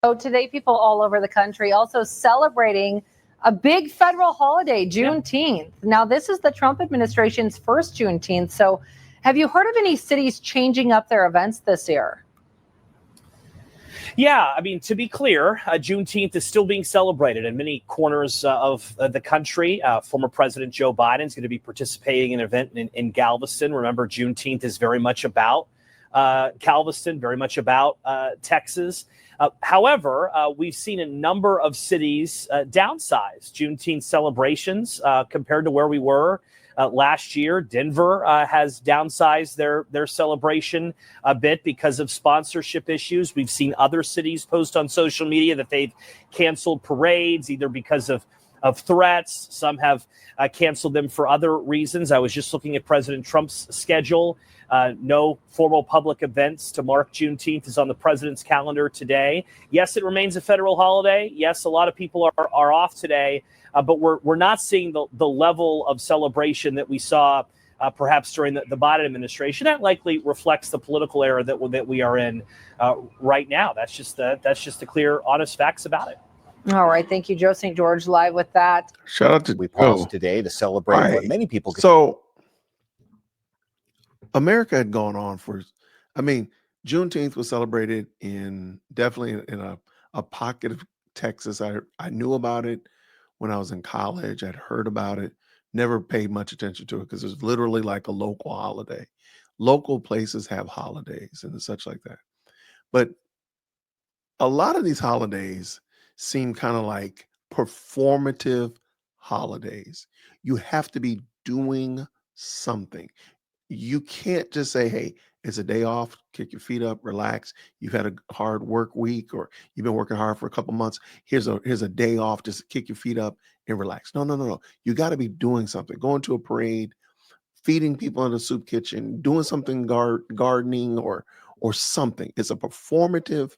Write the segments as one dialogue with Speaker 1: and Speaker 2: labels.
Speaker 1: So today, people all over the country also celebrating a big federal holiday, Juneteenth. Yep. Now, this is the Trump administration's first Juneteenth. So have you heard of any cities changing up their events this year?
Speaker 2: Yeah, I mean, to be clear, Juneteenth is still being celebrated in many corners of the country. Former President Joe Biden is going to be participating in an event in Galveston. Remember, Juneteenth is very much about Galveston, very much about Texas. However, we've seen a number of cities downsize Juneteenth celebrations compared to where we were last year. Denver has downsized their celebration a bit because of sponsorship issues. We've seen other cities post on social media that they've canceled parades, either because of threats. Some have canceled them for other reasons. I was just looking at President Trump's schedule. No formal public events to mark Juneteenth is on the president's calendar today. Yes, it remains a federal holiday. Yes, a lot of people are off today, but we're not seeing the level of celebration that we saw perhaps during the Biden administration. That likely reflects the political era that we are in right now. That's just the clear, honest facts about it.
Speaker 1: All right. Thank you, Joe St. George, live with that.
Speaker 3: Shout out to
Speaker 4: we paused today to celebrate what many people could.
Speaker 3: So America had gone on for, Juneteenth was celebrated definitely in a pocket of Texas. I knew about it when I was in college. I'd heard about it, never paid much attention to it because it's literally like a local holiday. Local places have holidays and such like that. But a lot of these holidays seem kind of like performative holidays. You have to be doing something. You can't just say, hey, it's a day off, kick your feet up, relax. You've had a hard work week or you've been working hard for a couple months. Here's a day off, just kick your feet up and relax. No. You got to be doing something, going to a parade, feeding people in the soup kitchen, doing something gardening or something. It's a performative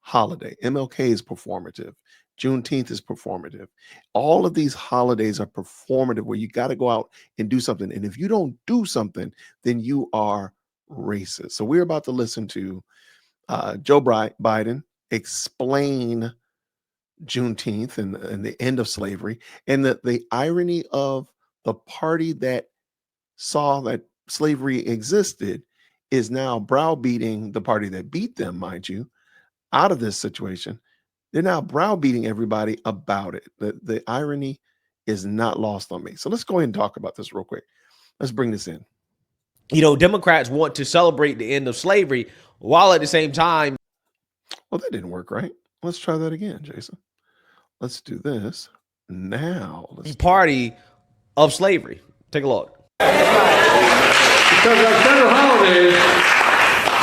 Speaker 3: holiday. MLK is performative. Juneteenth is performative. All of these holidays are performative where you got to go out and do something. And if you don't do something, then you are racist. So we're about to listen to Joe Biden explain Juneteenth and the end of slavery and the irony of the party that saw that slavery existed is now browbeating the party that beat them, mind you, out of this situation. They're now browbeating everybody about it. The irony is not lost on me. So let's go ahead and talk about this real quick. Let's bring this in.
Speaker 5: You know, Democrats want to celebrate the end of slavery while at the same time.
Speaker 3: Well, that didn't work, right? Let's try that again, Jason. Let's do this now.
Speaker 5: Party of slavery. Take a look.
Speaker 6: Because our federal holidays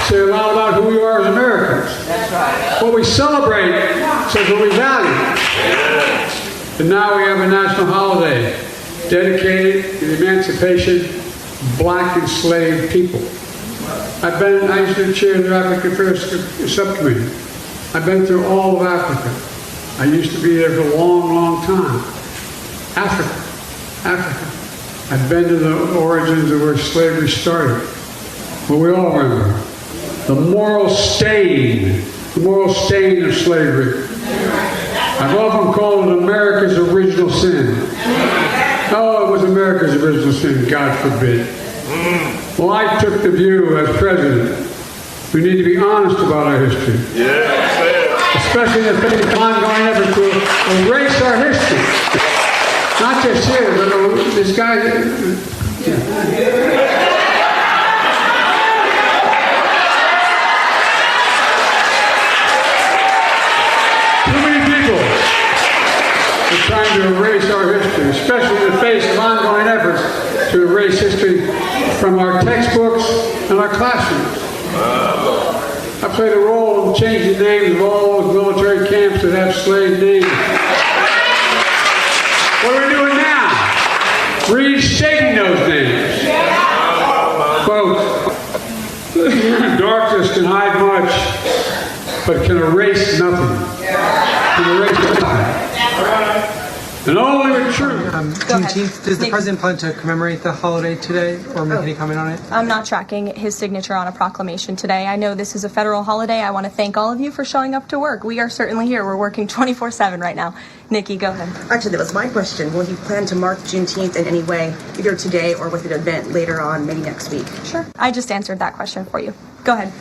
Speaker 6: say a lot about who we are as Americans.
Speaker 7: That's right.
Speaker 6: What we celebrate says what we value. And now we have a national holiday dedicated to the emancipation of black enslaved people. I used to chair the African Affairs Subcommittee. I've been through all of Africa. I used to be there for a long, long time. Africa. I've been to the origins of where slavery started. But we all remember the moral stain of slavery. I've often called it America's original sin. Oh, it was America's original sin, God forbid. Well, I took the view as president, we need to be honest about our history. Especially in the face of ongoing effort to erase our history. Not just here, but this guy. Too many people are trying to erase our history, especially in the face of ongoing efforts to erase history from our textbooks and our classrooms. I played a role in changing names of all those military camps that have slave names. What are we doing now? Restating those names. Quote, darkness can hide much, but can erase nothing. Can erase nothing. and only the truth.
Speaker 7: Juneteenth, does the president plan to commemorate the holiday today or make any comment on it?
Speaker 8: I'm not tracking his signature on a proclamation today. I know this is a federal holiday. I want to thank all of you for showing up to work. We are certainly here. We're working 24/7 right now. Nikki, go ahead.
Speaker 9: Actually, that was my question. Will he plan to mark Juneteenth in any way, either today or with an event later on, maybe next week?
Speaker 8: Sure. I just answered that question for you. Go ahead.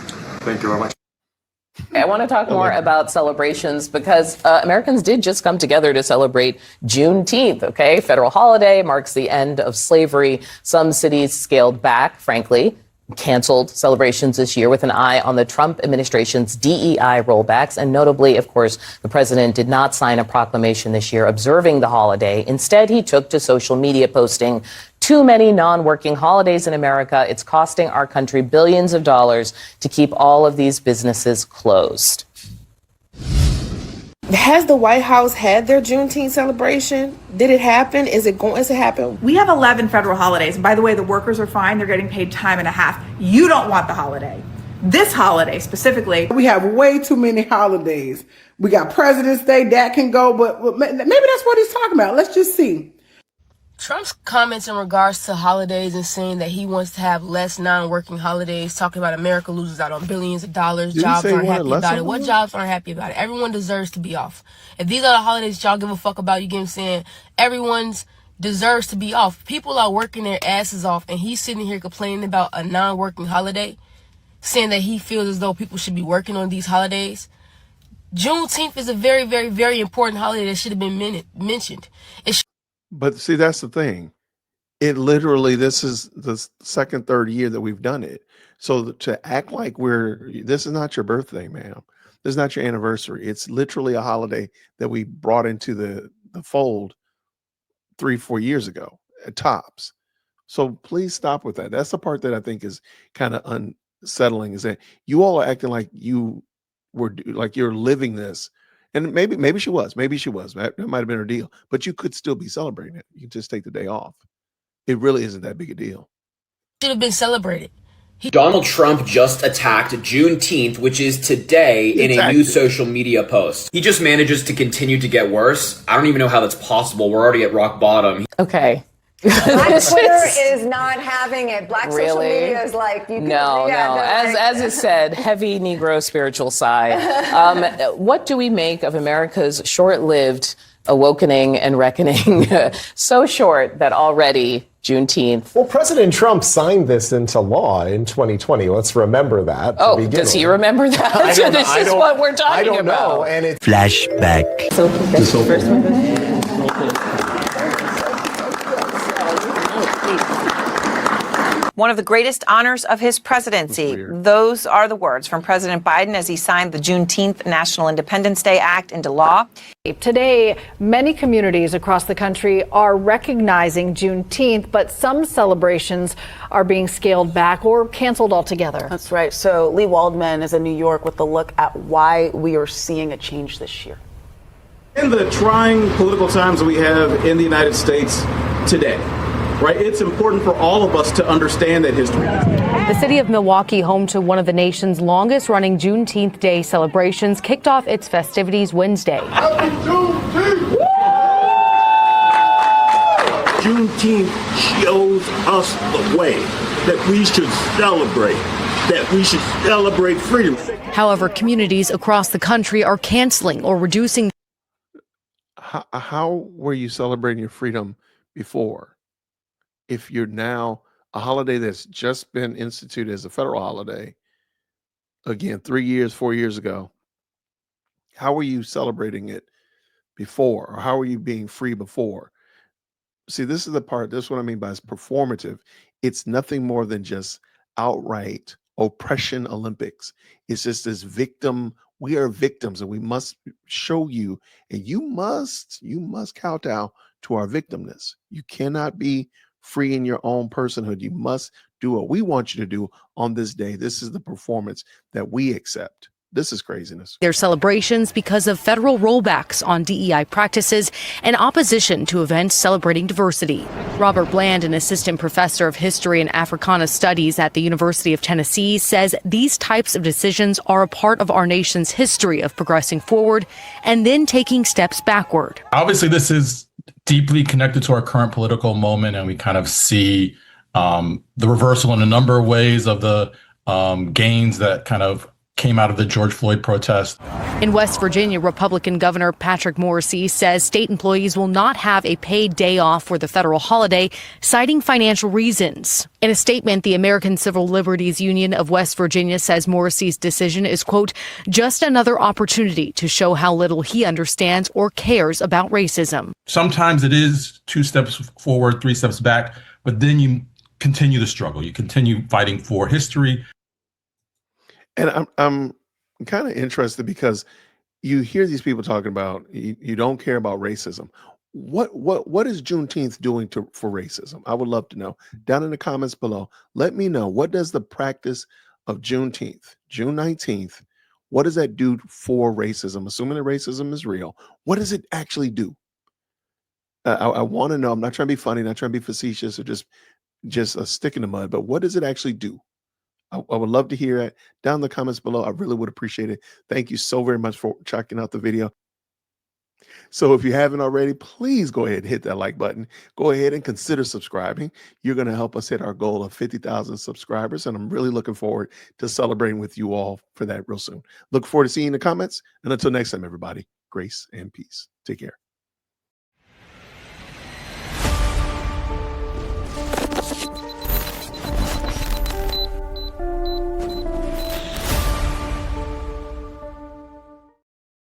Speaker 10: Thank you very much.
Speaker 11: I want to talk more about celebrations because Americans did just come together to celebrate Juneteenth, okay? Federal holiday marks the end of slavery. Some cities scaled back, frankly, canceled celebrations this year with an eye on the Trump administration's DEI rollbacks. And notably, of course, the president did not sign a proclamation this year observing the holiday. Instead, he took to social media posting, "Too many non-working holidays in America. It's costing our country billions of dollars to keep all of these businesses closed."
Speaker 12: Has the White House had their Juneteenth celebration? Did it happen? Is it going to happen?
Speaker 13: We have 11 federal holidays. And by the way, the workers are fine. They're getting paid time and a half. You don't want the holiday. This holiday specifically.
Speaker 14: We have way too many holidays. We got President's Day, that can go, but maybe that's what he's talking about. Let's just see.
Speaker 15: Trump's comments in regards to holidays and saying that he wants to have less non-working holidays, talking about America loses out on billions of dollars, jobs aren't happy about it. What jobs aren't happy about it? Everyone deserves to be off. If these are the holidays y'all give a fuck about, you get what I'm saying? Everyone's deserves to be off. People are working their asses off, and he's sitting here complaining about a non-working holiday, saying that he feels as though people should be working on these holidays. Juneteenth is a very, very, very important holiday that should have been mentioned.
Speaker 3: But see, that's the thing. It literally, this is the second, third year that we've done it. So to act like this is not your birthday, ma'am. This is not your anniversary. It's literally a holiday that we brought into the fold 3-4 years ago at tops. So please stop with that. That's the part that I think is kind of unsettling, is that you all are acting like you were like you're living this. And maybe she was. That might have been her deal. But you could still be celebrating it. You can just take the day off. It really isn't that big a deal.
Speaker 15: Should have been celebrated.
Speaker 16: Donald Trump just attacked Juneteenth, which is today, in a new social media post. He just manages to continue to get worse. I don't even know how that's possible. We're already at rock bottom.
Speaker 11: Okay.
Speaker 17: Black Twitter is not having it. Black social media is like, you can,
Speaker 11: no. As is said, heavy Negro spiritual side. What do we make of America's short-lived awakening and reckoning? So short that already Juneteenth.
Speaker 10: Well, President Trump signed this into law in 2020. Let's remember that.
Speaker 11: Oh, does he remember that? This is what we're talking about.
Speaker 10: I don't know. And it's
Speaker 18: flashback.
Speaker 11: So first one.
Speaker 19: One of the greatest honors of his presidency. Those are the words from President Biden as he signed the Juneteenth National Independence Day Act into law.
Speaker 1: Today, many communities across the country are recognizing Juneteenth, but some celebrations are being scaled back or canceled altogether.
Speaker 20: That's right. So Lee Waldman is in New York with a look at why we are seeing a change this year.
Speaker 21: In the trying political times that we have in the United States today, right, it's important for all of us to understand that history.
Speaker 22: The city of Milwaukee, home to one of the nation's longest running Juneteenth Day celebrations, kicked off its festivities Wednesday.
Speaker 21: Happy Juneteenth!
Speaker 23: Juneteenth shows us the way that we should celebrate freedom.
Speaker 22: However, communities across the country are canceling or reducing.
Speaker 3: How were you celebrating your freedom before? If you're now a holiday that's just been instituted as a federal holiday, again, 3 years, 4 years ago, how were you celebrating it before? Or how were you being free before? See, this is the part, this is what I mean by it's performative. It's nothing more than just outright oppression Olympics. It's just this victim. We are victims and we must show you, and you must kowtow to our victimness. You cannot be free in your own personhood. You must do what we want you to do on this day. This is the performance that we accept. This is craziness.
Speaker 22: Their celebrations because of federal rollbacks on DEI practices and opposition to events celebrating diversity. Robert Bland, an assistant professor of history and Africana studies at the University of Tennessee, says these types of decisions are a part of our nation's history of progressing forward and then taking steps backward.
Speaker 24: Obviously, this is
Speaker 2: deeply connected to our current political moment, and we kind of see the reversal in a number of ways of the gains that kind of came out of the George Floyd protest.
Speaker 22: In West Virginia, Republican Governor Patrick Morrisey says state employees will not have a paid day off for the federal holiday, citing financial reasons. In a statement, the American Civil Liberties Union of West Virginia says Morrisey's decision is, quote, just another opportunity to show how little he understands or cares about racism.
Speaker 2: Sometimes it is 2 steps forward, 3 steps back, but then you continue the struggle. You continue fighting for history.
Speaker 3: And I'm kind of interested because you hear these people talking about you don't care about racism. What is Juneteenth doing for racism? I would love to know. Down in the comments below, let me know, what does the practice of Juneteenth, June 19th, what does that do for racism? Assuming that racism is real, what does it actually do? I want to know. I'm not trying to be funny, not trying to be facetious or just a stick in the mud, but what does it actually do? I would love to hear it down in the comments below. I really would appreciate it. Thank you so very much for checking out the video. So if you haven't already, please go ahead and hit that like button. Go ahead and consider subscribing. You're going to help us hit our goal of 50,000 subscribers. And I'm really looking forward to celebrating with you all for that real soon. Look forward to seeing you in the comments. And until next time, everybody, grace and peace. Take care.